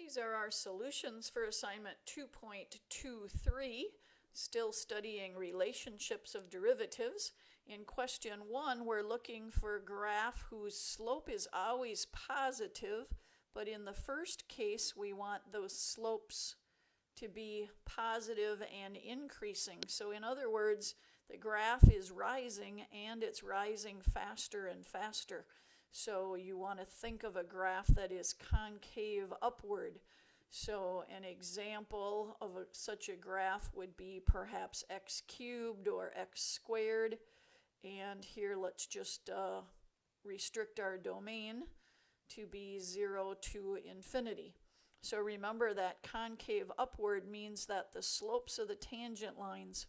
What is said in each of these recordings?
These are our solutions for assignment 2.23, still studying relationships of derivatives. In question 1, we're looking for a graph whose slope is always positive, but in the first case, we want those slopes to be positive and increasing. So in other words, the graph is rising and it's rising faster and faster. So you want to think of a graph that is concave upward. So an example of such a graph would be perhaps x cubed or x squared. And here let's just restrict our domain to be 0 to infinity. So remember that concave upward means that the slopes of the tangent lines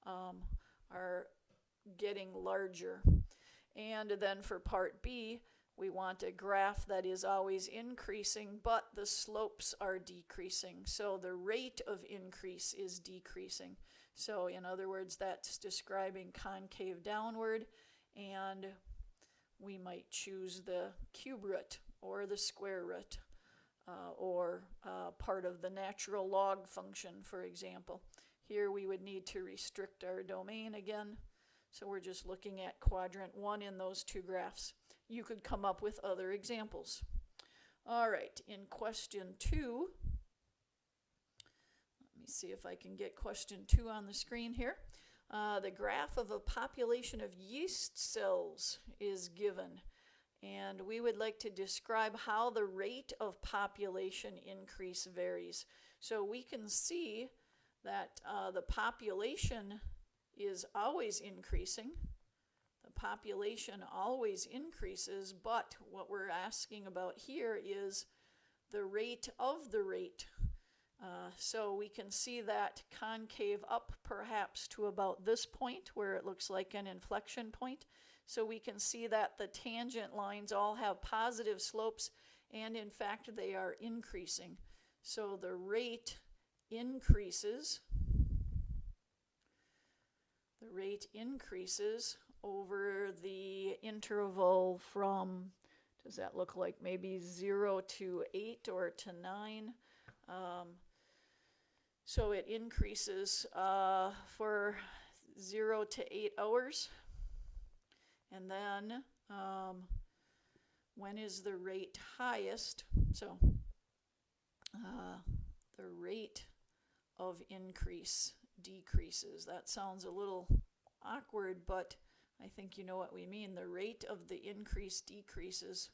are getting larger. And then for part B, we want a graph that is always increasing, but the slopes are decreasing. So the rate of increase is decreasing. So in other words, that's describing concave downward, and we might choose the cube root or the square root or part of the natural log function, for example. Here we would need to restrict our domain again. So we're just looking at quadrant 1 in those two graphs. You could come up with other examples. All right, in question 2, let me see if I can get question 2 on the screen here. The graph of a population of yeast cells is given, and we would like to describe how the rate of population increase varies. So we can see that the population is always increasing. The population always increases, but what we're asking about here is the rate of the rate. So we can see that concave up perhaps to about this point where it looks like an inflection point. So we can see that the tangent lines all have positive slopes, and in fact they are increasing. So the rate increases. The rate increases over the interval from, does that look like maybe 0 to 8 or to 9? So it increases for 0 to 8 hours. And then when is the rate highest? So the rate of increase decreases. That sounds a little awkward, but I think you know what we mean. The rate of the increase decreases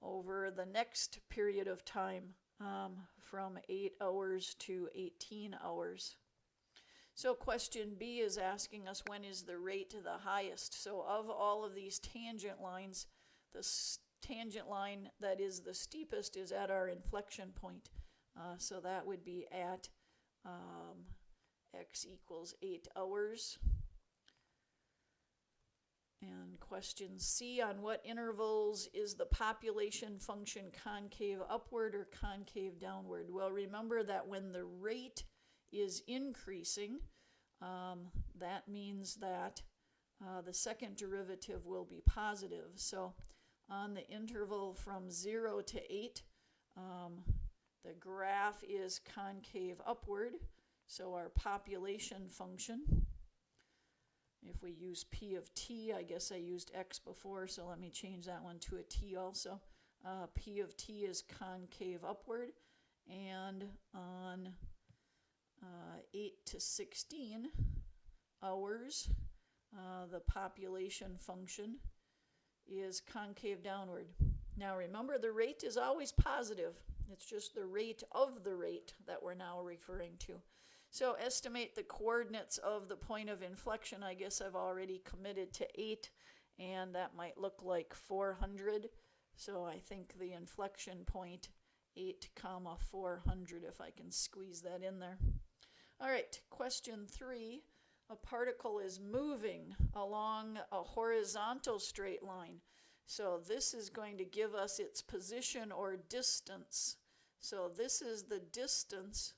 over the next period of time from 8 hours to 18 hours. So question B is asking us when is the rate the highest. So of all of these tangent lines, the tangent line that is the steepest is at our inflection point. So that would be at x equals 8 hours. And question C, on what intervals is the population function concave upward or concave downward? Well, remember that when the rate is increasing, that means that the second derivative will be positive. So on the interval from 0 to 8, the graph is concave upward. So our population function, if we use p of t, I guess I used x before, so let me change that one to a t also. P of t is concave upward, and on 8 to 16 hours, the population function is concave downward. Now remember, the rate is always positive. It's just the rate of the rate that we're now referring to. So estimate the coordinates of the point of inflection. I guess I've already committed to 8, and that might look like 400. So I think the inflection point 8 comma 400, if I can squeeze that in there. All right, question 3. A particle is moving along a horizontal straight line. So this is going to give us its position or distance. So this is the distance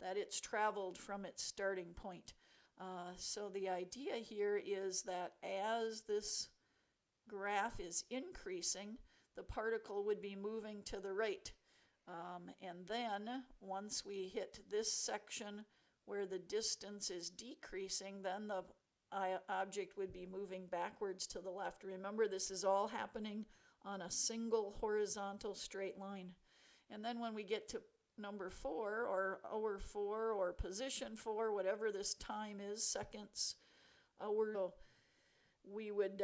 that it's traveled from its starting point. So the idea here is that as this graph is increasing, the particle would be moving to the right. And then once we hit this section where the distance is decreasing, then the object would be moving backwards to the left. Remember, this is all happening on a single horizontal straight line. And then when we get to number 4 or hour 4 or position 4, whatever this time is, seconds, hour, so we would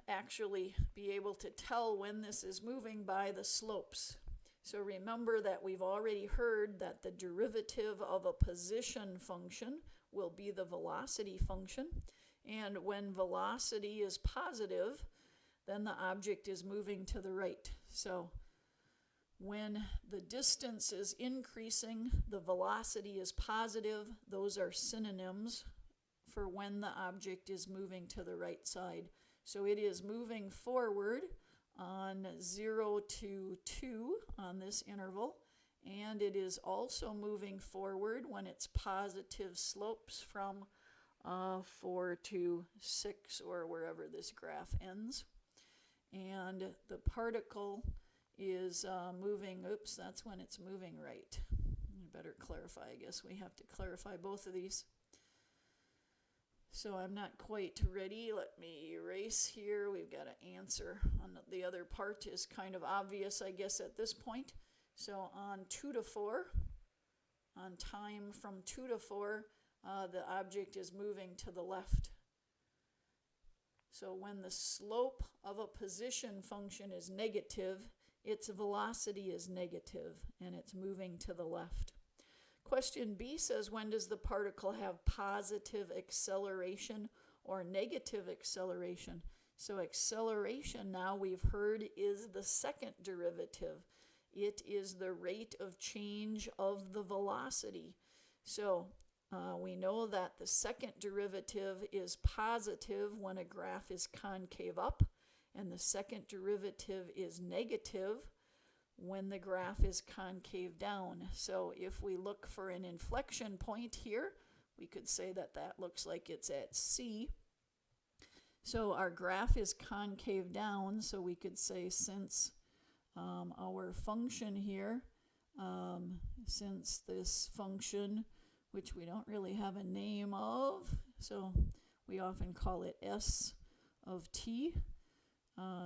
actually be able to tell when this is moving by the slopes. So remember that we've already heard that the derivative of a position function will be the velocity function. And when velocity is positive, then the object is moving to the right. So when the distance is increasing, the velocity is positive. Those are synonyms for when the object is moving to the right side. So it is moving forward on 0 to 2 on this interval, and it is also moving forward when it's positive slopes from 4 to 6 or wherever this graph ends. And the particle is moving, that's when it's moving right. I better clarify, I guess we have to clarify both of these. So I'm not quite ready. Let me erase here. We've got an answer on the other part is kind of obvious, I guess, at this point. So on 2 to 4, on time from 2 to 4, the object is moving to the left. So when the slope of a position function is negative, its velocity is negative, and it's moving to the left. Question B says, when does the particle have positive acceleration or negative acceleration? So acceleration, now we've heard, is the second derivative. It is the rate of change of the velocity. So we know that the second derivative is positive when a graph is concave up, and the second derivative is negative when the graph is concave down. So if we look for an inflection point here, we could say that that looks like it's at C. So our graph is concave down, so we could say since our function here, since this function, which we don't really have a name of, so we often call it S of t,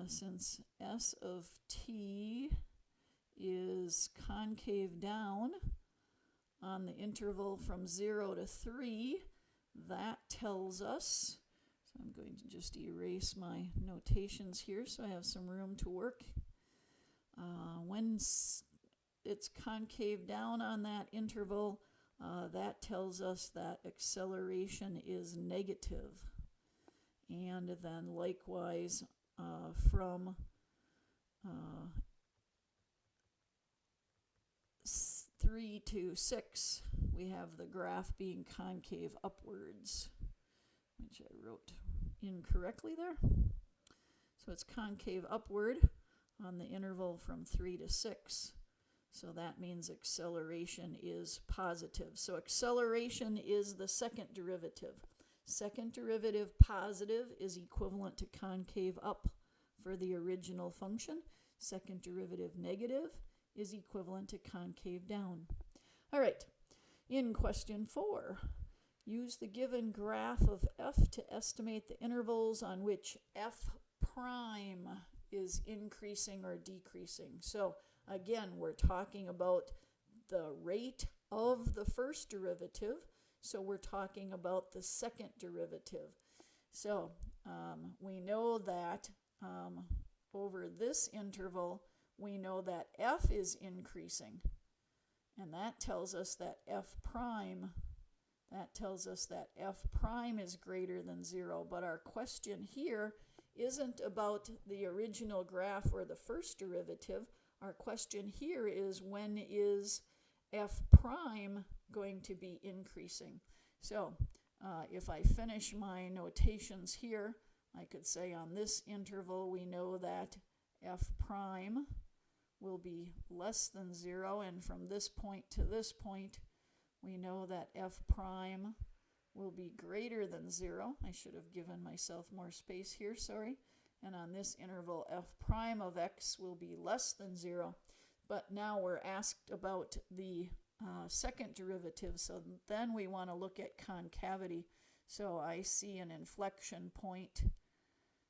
since S of t is concave down on the interval from 0 to 3, that tells us, so I'm going to just erase my notations here so I have some room to work. When it's concave down on that interval, that tells us that acceleration is negative. And then likewise from 3 to 6, we have the graph being concave upwards, which I wrote incorrectly there. So it's concave upward on the interval from 3 to 6. So that means acceleration is positive. So acceleration is the second derivative. Second derivative positive is equivalent to concave up for the original function. Second derivative negative is equivalent to concave down. All right, in question 4, use the given graph of f to estimate the intervals on which f prime is increasing or decreasing. So again, we're talking about the rate of the first derivative, so we're talking about the second derivative. So we know that over this interval, we know that f is increasing, and that tells us that f prime is greater than 0. But our question here isn't about the original graph or the first derivative. Our question here is, when is f prime going to be increasing? So if I finish my notations here, I could say on this interval we know that f prime will be less than 0, and from this point to this point we know that f prime will be greater than 0. I should have given myself more space here, sorry. And on this interval f prime of x will be less than 0. but now we're asked about the second derivative, so then we want to look at concavity. So I see an inflection point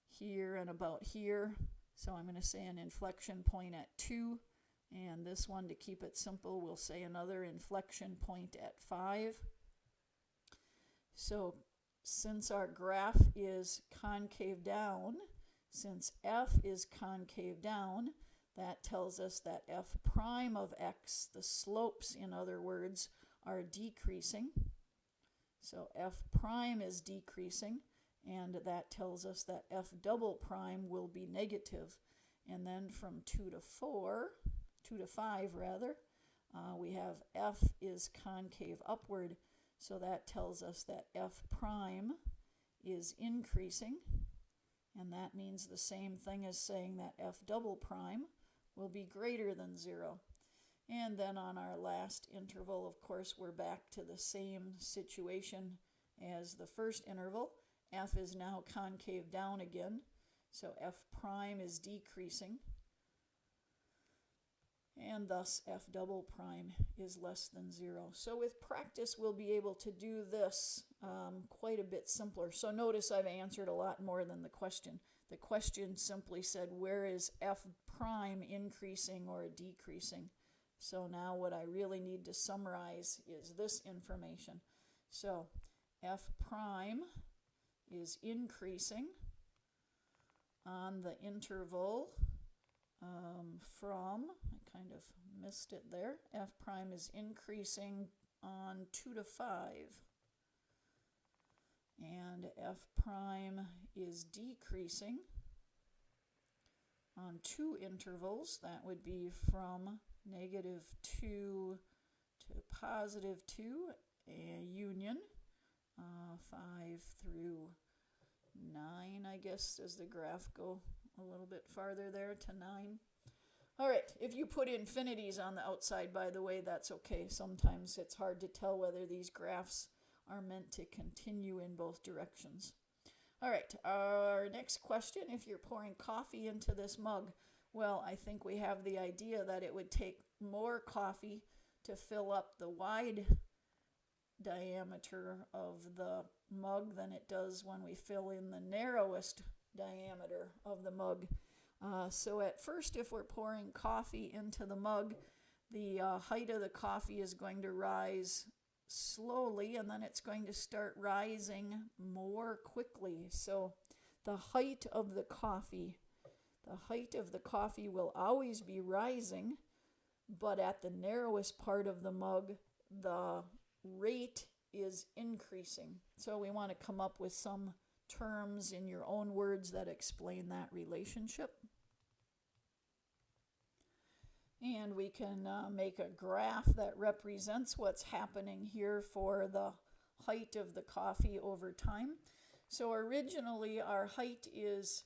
here and about here, so I'm going to say an inflection point at 2, and this one, to keep it simple, we'll say another inflection point at 5. So since our graph is concave down, since f is concave down, that tells us that f prime of x, the slopes in other words, are decreasing. So f prime is decreasing, and that tells us that f double prime will be negative. And then from 2 to 5 rather, we have f is concave upward, so that tells us that f prime is increasing, and that means the same thing as saying that f double prime will be greater than 0. And then on our last interval, of course, we're back to the same situation as the first interval. F is now concave down again, so f prime is decreasing, and thus f double prime is less than 0. So with practice, we'll be able to do this quite a bit simpler. So notice I've answered a lot more than the question. The question simply said, where is f prime increasing or decreasing? So now what I really need to summarize is this information. So f prime is increasing on the interval from, I kind of missed it there, f prime is increasing on 2 to 5. And f prime is decreasing on 2 intervals. That would be from -2 to +2, a union, 5 through 9, I guess. Does the graph go a little bit farther there to 9? All right, if you put infinities on the outside, by the way, that's okay. Sometimes it's hard to tell whether these graphs are meant to continue in both directions. All right, our next question, if you're pouring coffee into this mug, well, I think we have the idea that it would take more coffee to fill up the wide diameter of the mug than it does when we fill in the narrowest diameter of the mug. So at first, if we're pouring coffee into the mug, the height of the coffee is going to rise slowly, and then it's going to start rising more quickly. So the height of the coffee will always be rising, but at the narrowest part of the mug, the rate is increasing. So we want to come up with some terms in your own words that explain that relationship. And we can make a graph that represents what's happening here for the height of the coffee over time. So originally our height is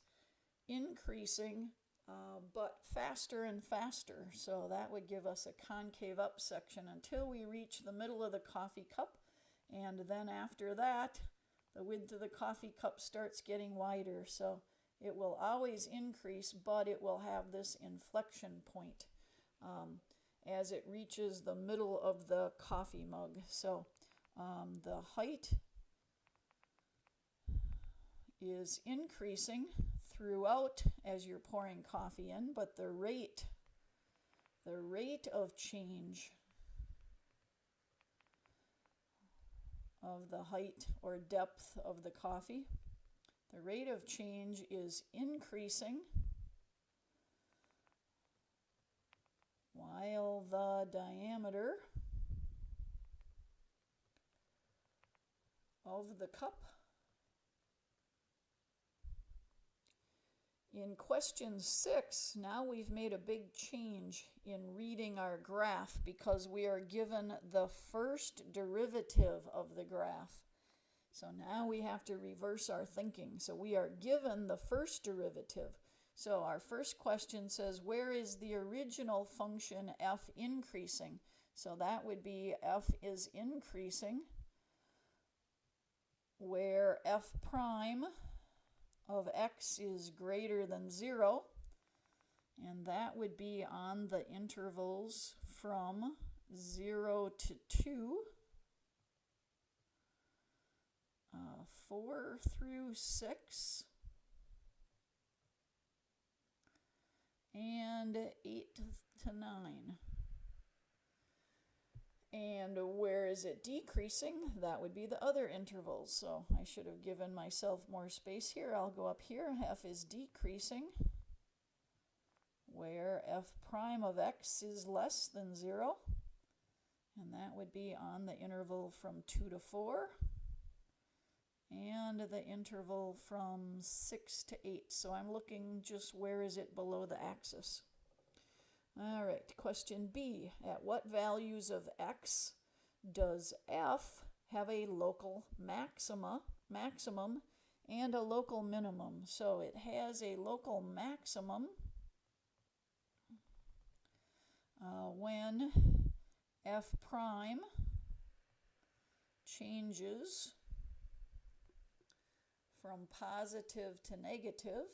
increasing, but faster and faster. So that would give us a concave up section until we reach the middle of the coffee cup. And then after that, the width of the coffee cup starts getting wider. So it will always increase, but it will have this inflection point as it reaches the middle of the coffee mug. So the height is increasing throughout as you're pouring coffee in, but the rate of change of the height or depth of the coffee, the rate of change is increasing while the diameter of the cup. In question 6, now we've made a big change in reading our graph because we are given the first derivative of the graph. So now we have to reverse our thinking. So we are given the first derivative. So our first question says, where is the original function f increasing? So that would be f is increasing where f prime of x is greater than 0. And that would be on the intervals from 0 to 2, 4 through 6, and 8 to 9. And where is it decreasing? That would be the other intervals. So I should have given myself more space here. I'll go up here. F is decreasing, where f prime of x is less than 0. And that would be on the interval from 2 to 4. And the interval from 6 to 8. So I'm looking just where is it below the axis. All right, question B. At what values of x does f have a local maximum and a local minimum? So it has a local maximum when f prime changes from positive to negative.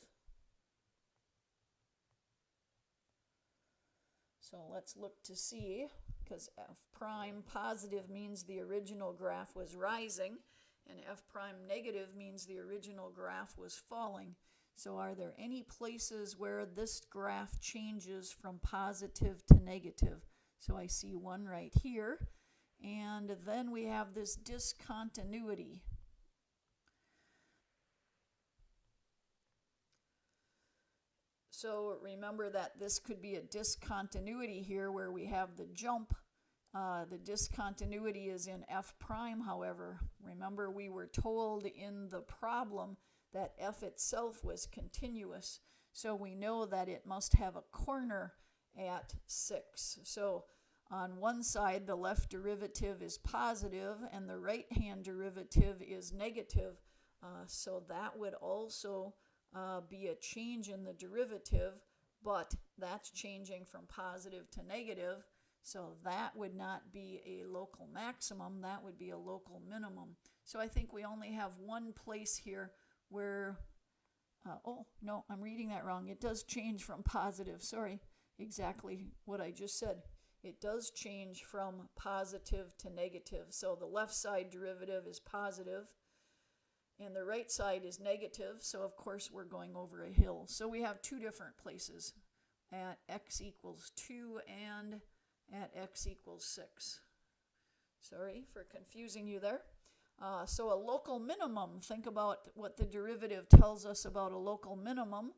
So let's look to see, because f prime positive means the original graph was rising, and f prime negative means the original graph was falling. So are there any places where this graph changes from positive to negative? So I see one right here, and then we have this discontinuity. So remember that this could be a discontinuity here where we have the jump. The discontinuity is in f prime, however. Remember, we were told in the problem that f itself was continuous. So we know that it must have a corner at 6. So on one side, the left derivative is positive and the right-hand derivative is negative. So that would also be a change in the derivative, but that's changing from positive to negative, so that would not be a local maximum, that would be a local minimum. So I think we only have one place here where, oh, no, I'm reading that wrong. It does change from positive, sorry, exactly what I just said. It does change from positive to negative, so the left side derivative is positive, and the right side is negative, so of course we're going over a hill. So we have two different places, at x equals 2 and at x equals 6. Sorry for confusing you there. So a local minimum, think about what the derivative tells us about a local minimum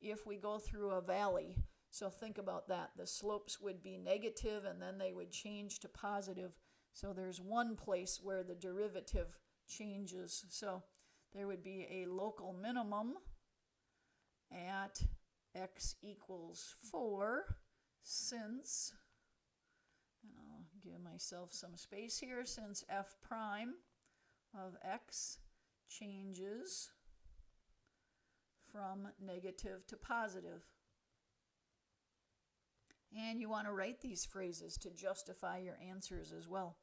if we go through a valley. So think about that. The slopes would be negative and then they would change to positive. So there's one place where the derivative changes. So there would be a local minimum at x equals 4 since, and I'll give myself some space here, since f prime of x changes from negative to positive. And you want to write these phrases to justify your answers as well.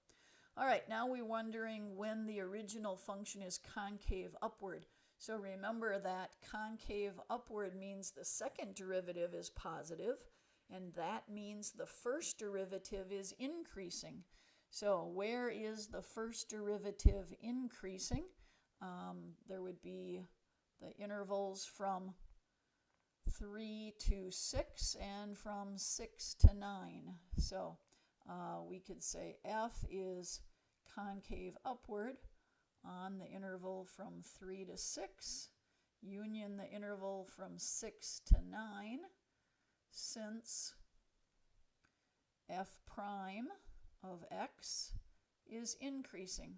All right, now we're wondering when the original function is concave upward. So remember that concave upward means the second derivative is positive, and that means the first derivative is increasing. So where is the first derivative increasing? There would be the intervals from 3 to 6 and from 6 to 9. So we could say f is concave upward on the interval from 3 to 6, union the interval from 6 to 9, since f prime of x is increasing.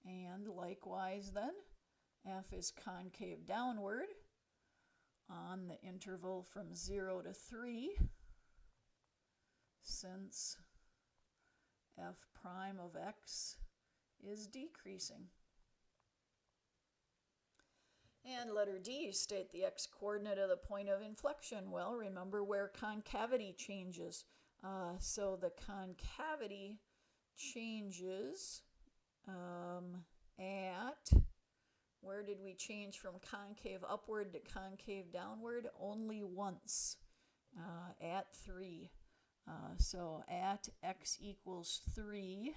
And likewise then, f is concave downward on the interval from 0 to 3, since f prime of x is decreasing. And letter D, state the x-coordinate of the point of inflection. Well, remember where concavity changes. So the concavity changes at Where did we change from concave upward to concave downward? Only once, at 3. So at x equals 3,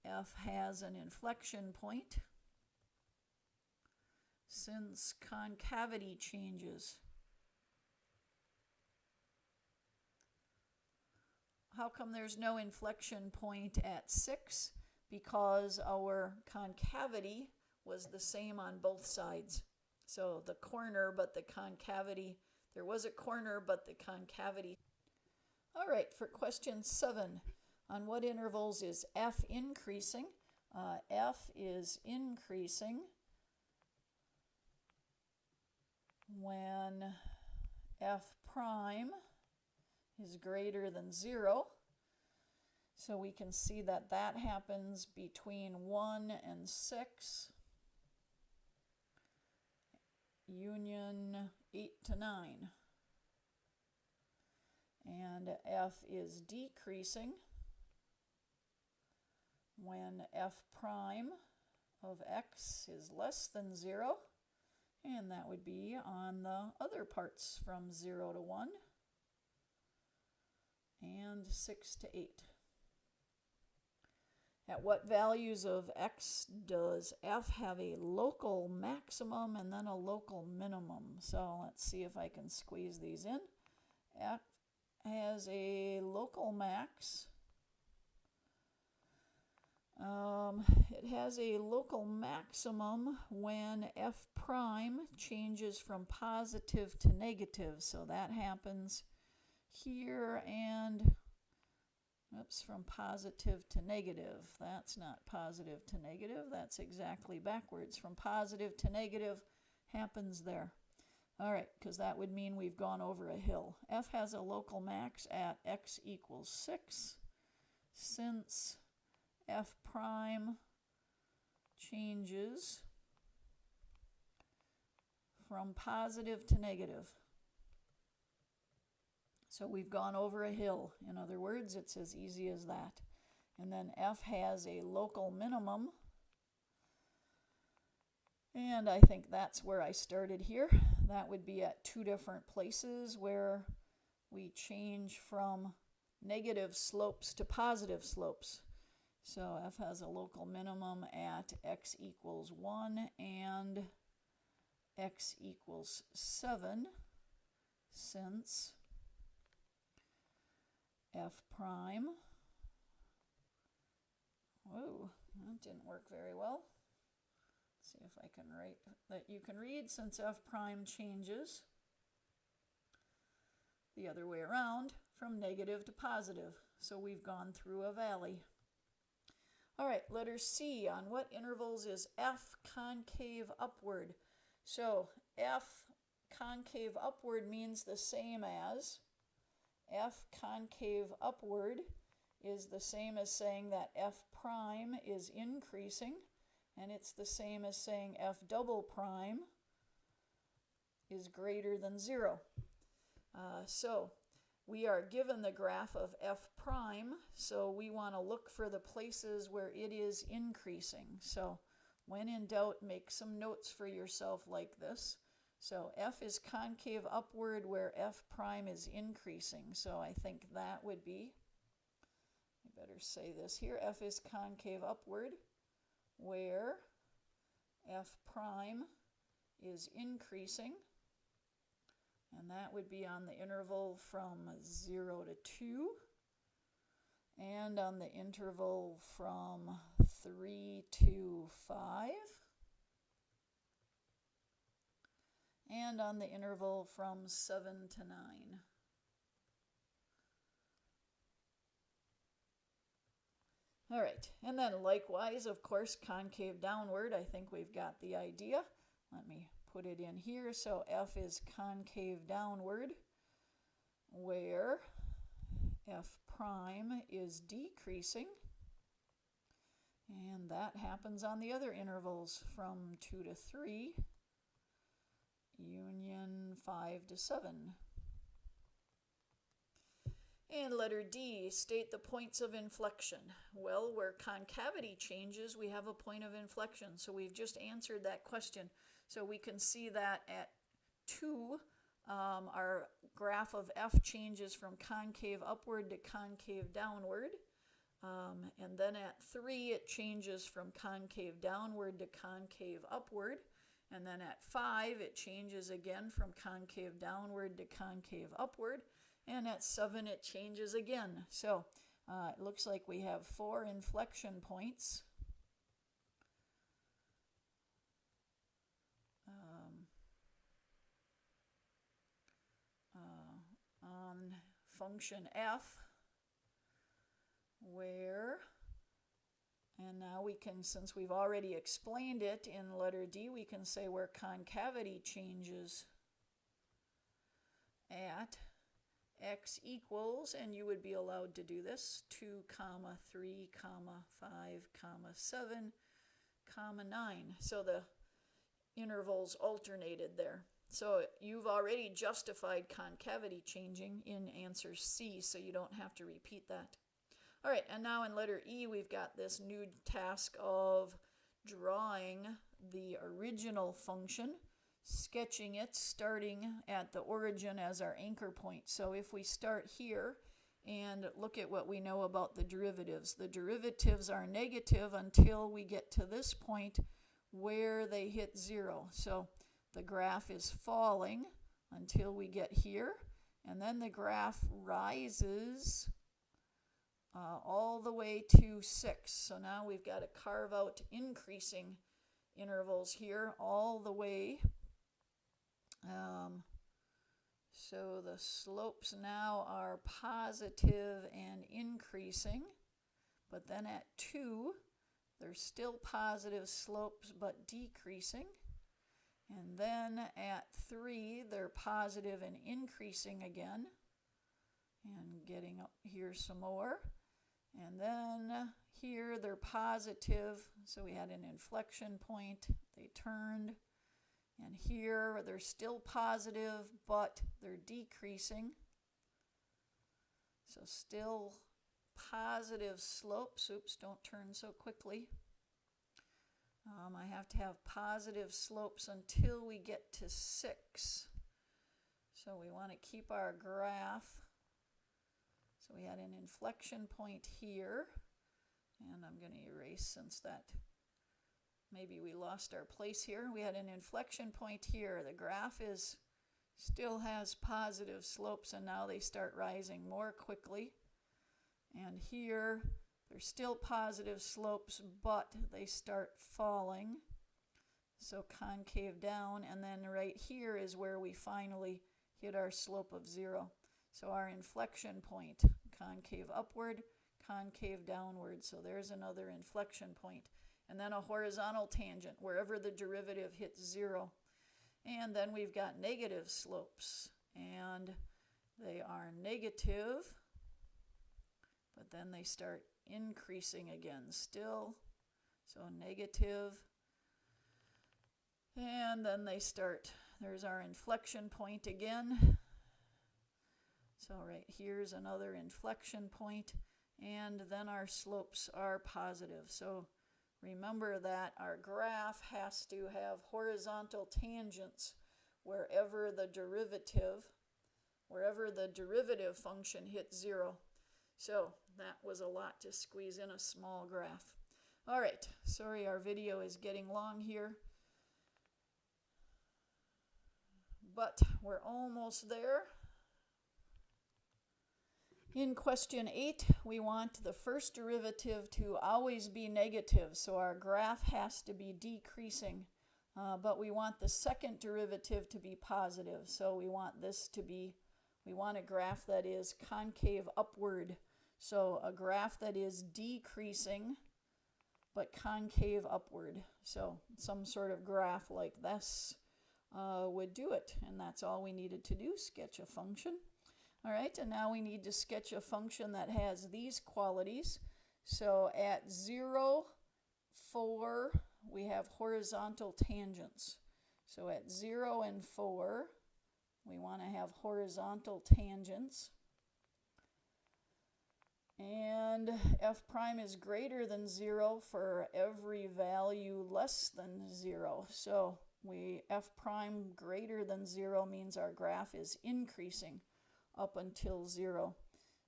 F has an inflection point since concavity changes. How come there's no inflection point at 6? Because our concavity was the same on both sides. So the corner, but the concavity, there was a corner, but the concavity. All right, for question 7, on what intervals is F increasing? F is increasing when F prime is greater than 0. So we can see that that happens between 1 and 6, union 8 to 9. And F is decreasing when F prime of x is less than 0, and that would be on the other parts from 0 to 1 and 6 to 8. At what values of x does F have a local maximum and then a local minimum? So let's see if I can squeeze these in. F has a local max. It has a local maximum when F prime changes from positive to negative. So that happens here and from positive to negative. That's not positive to negative. That's exactly backwards. From positive to negative happens there. All right, because that would mean we've gone over a hill. F has a local max at x equals 6 since F prime changes from positive to negative. So we've gone over a hill. In other words, it's as easy as that. And then F has a local minimum. And I think that's where I started here. That would be at 2 different places where we change from negative slopes to positive slopes. So F has a local minimum at x equals 1 and x equals 7 since F prime, whoa, that didn't work very well. Let's see if I can write that you can read, since F prime changes the other way around from negative to positive. So we've gone through a valley. All right, letter C, on what intervals is F concave upward? So F concave upward means the same as F concave upward is the same as saying that F prime is increasing, and it's the same as saying F double prime is greater than 0. So we are given the graph of F prime, so we want to look for the places where it is increasing. So when in doubt, make some notes for yourself like this. So F is concave upward where F prime is increasing. So I think that would be, I better say this here, F is concave upward where F prime is increasing. And that would be on the interval from 0 to 2 and on the interval from 3 to 5. And on the interval from 7 to 9. All right, and then likewise, of course, concave downward, I think we've got the idea. Let me put it in here. So F is concave downward where F prime is decreasing. And that happens on the other intervals from 2 to 3. Union 5 to 7. And letter D, state the points of inflection. Well, where concavity changes, we have a point of inflection. So we've just answered that question. So we can see that at 2, our graph of F changes from concave upward to concave downward. And then at 3, it changes from concave downward to concave upward. And then at 5, it changes again from concave downward to concave upward. And at 7, it changes again. So it looks like we have 4 inflection points. On function F, where, and now we can, since we've already explained it in letter D, we can say where concavity changes at x equals, and you would be allowed to do this, 2, 3, 5, 7, 9. So the intervals alternated there. So you've already justified concavity changing in answer C, so you don't have to repeat that. All right, and now in letter E, we've got this new task of drawing the original function, sketching it, starting at the origin as our anchor point. So if we start here and look at what we know about the derivatives are negative until we get to this point where they hit 0. So the graph is falling until we get here, and then the graph rises all the way to 6. So now we've got to carve out increasing intervals here all the way. So the slopes now are positive and increasing, but then at 2, they're still positive slopes but decreasing. And then at 3, they're positive and increasing again. And getting up here some more. And then here they're positive, so we had an inflection point. They turned. And here they're still positive, but they're decreasing. So still positive slopes. Oops, don't turn so quickly. I have to have positive slopes until we get to 6. So we want to keep our graph. So we had an inflection point here. And I'm going to erase since that maybe we lost our place here. We had an inflection point here. The graph still has positive slopes, and now they start rising more quickly. And here they're still positive slopes, but they start falling. So concave down, and then right here is where we finally hit our slope of 0. So our inflection point, concave upward, concave downward. So there's another inflection point. And then a horizontal tangent wherever the derivative hits 0. And then we've got negative slopes, and they are negative, but then they start increasing again still. So negative, and then they start, there's our inflection point again. So right here's another inflection point, and then our slopes are positive. So remember that our graph has to have horizontal tangents wherever the derivative function hits 0. So that was a lot to squeeze in a small graph. All right, sorry our video is getting long here, but we're almost there. In question 8, we want the first derivative to always be negative, so our graph has to be decreasing, but we want the second derivative to be positive, so we want a graph that is concave upward, so a graph that is decreasing but concave upward, so some sort of graph like this would do it, and that's all we needed to do, sketch a function. All right, and now we need to sketch a function that has these qualities. So at 0, 4, we have horizontal tangents. So at 0 and 4, we want to have horizontal tangents. And f prime is greater than 0 for every value less than 0. So f prime greater than 0 means our graph is increasing up until 0.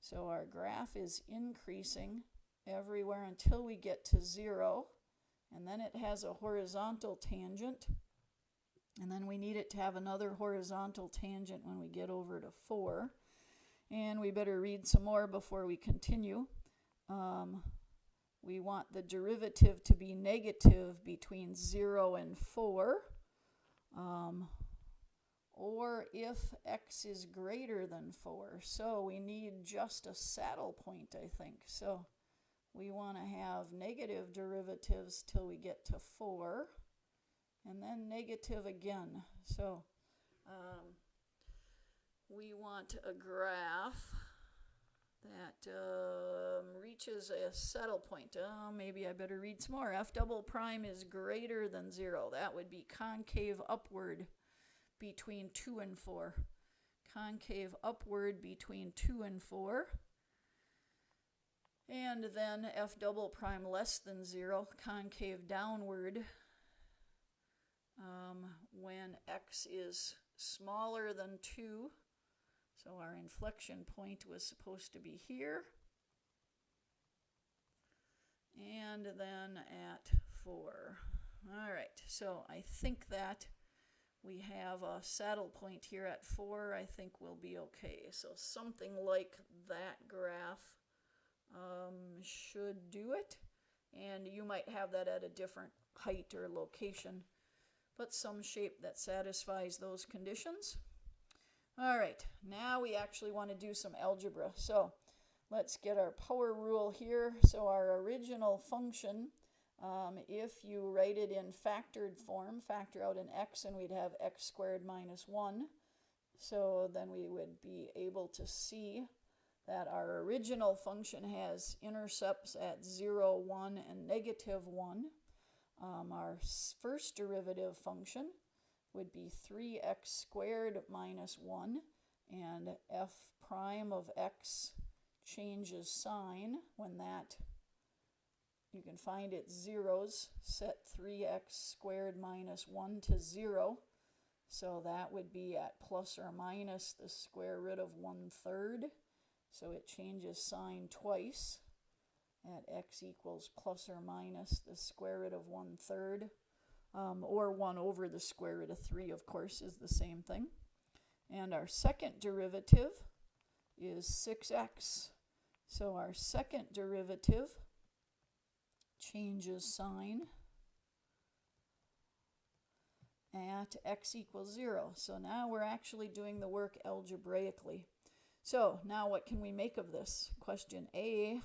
So our graph is increasing everywhere until we get to 0. And then it has a horizontal tangent. And then we need it to have another horizontal tangent when we get over to 4. And we better read some more before we continue. We want the derivative to be negative between 0 and 4. Or if x is greater than 4. So we need just a saddle point, I think. So we want to have negative derivatives till we get to 4. And then negative again. So we want a graph that reaches a saddle point. Maybe I better read some more. F double prime is greater than 0. That would be concave upward between 2 and 4. Concave upward between 2 and 4. And then f double prime less than 0, concave downward when x is smaller than 2. So our inflection point was supposed to be here. And then at 4. All right, so I think that we have a saddle point here at 4. I think we'll be okay. So something like that graph should do it. And you might have that at a different height or location, but some shape that satisfies those conditions. All right, now we actually want to do some algebra. So let's get our power rule here. So our original function, if you write it in factored form, factor out an x, and we'd have x squared minus 1. So then we would be able to see that our original function has intercepts at 0, 1, and negative 1. Our first derivative function would be 3x squared minus 1, and f prime of x changes sign when that, you can find its zeros, set 3x squared minus 1 to 0. So that would be at plus or minus the square root of 1/3. So it changes sign twice at x equals plus or minus the square root of 1/3. Or 1 over the square root of 3, of course, is the same thing. And our second derivative is 6x. So our second derivative changes sign at x equals 0. So now we're actually doing the work algebraically. So now what can we make of this? Question A,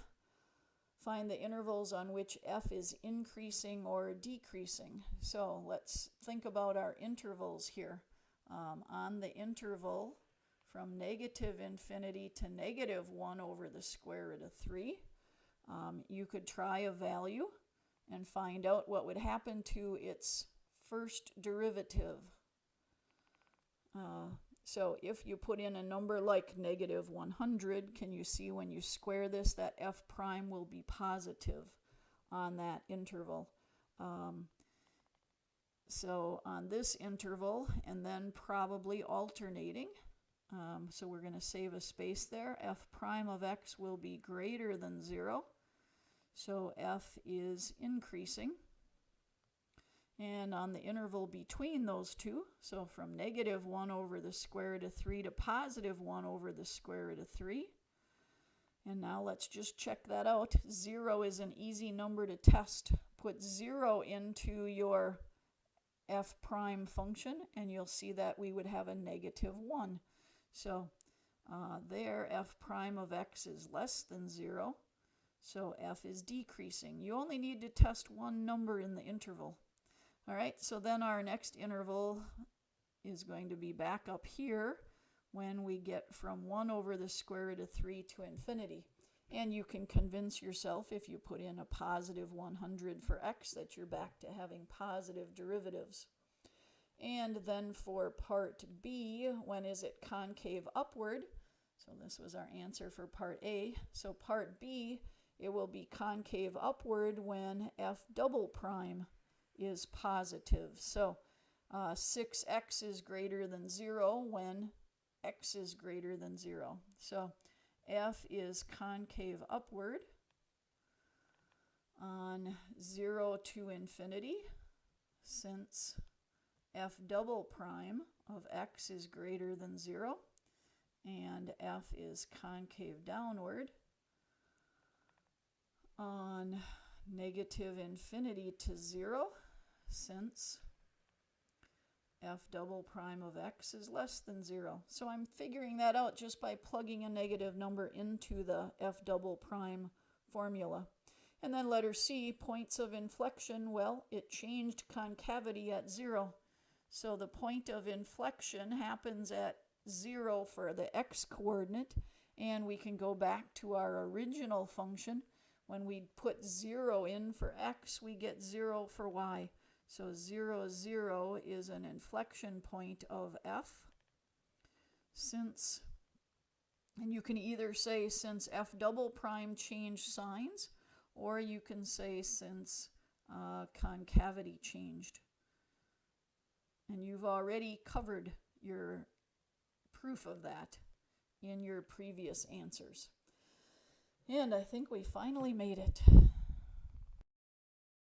find the intervals on which f is increasing or decreasing. So let's think about our intervals here. On the interval from negative infinity to negative 1 over the square root of 3, you could try a value and find out what would happen to its first derivative. So if you put in a number like negative 100, can you see when you square this that f prime will be positive on that interval? So on this interval, and then probably alternating, so we're going to save a space there, f prime of x will be greater than 0. So f is increasing. And on the interval between those two, so from negative 1 over the square root of 3 to positive 1 over the square root of 3. And now let's just check that out. 0 is an easy number to test. Put 0 into your f prime function, and you'll see that we would have a negative 1. So there, f prime of x is less than 0. So f is decreasing. You only need to test one number in the interval. All right, so then our next interval is going to be back up here when we get from 1 over the square root of 3 to infinity. And you can convince yourself, if you put in a positive 100 for x, that you're back to having positive derivatives. And then for part B, when is it concave upward? So this was our answer for part A. So part B it will be concave upward when f double prime is positive. So 6x is greater than 0 when x is greater than 0. So f is concave upward on 0 to infinity, since f double prime of x is greater than 0, and f is concave downward on negative infinity to 0, since f double prime of x is less than 0. So I'm figuring that out just by plugging a negative number into the f double prime formula. And then letter C, points of inflection. Well, it changed concavity at 0. So the point of inflection happens at 0 for the x coordinate, and we can go back to our original function. When we put 0 in for x, we get 0 for y. So 0, 0 is an inflection point of f. Since, and you can either say since f double prime changed signs, or you can say since concavity changed. And you've already covered your proof of that in your previous answers. And I think we finally made it.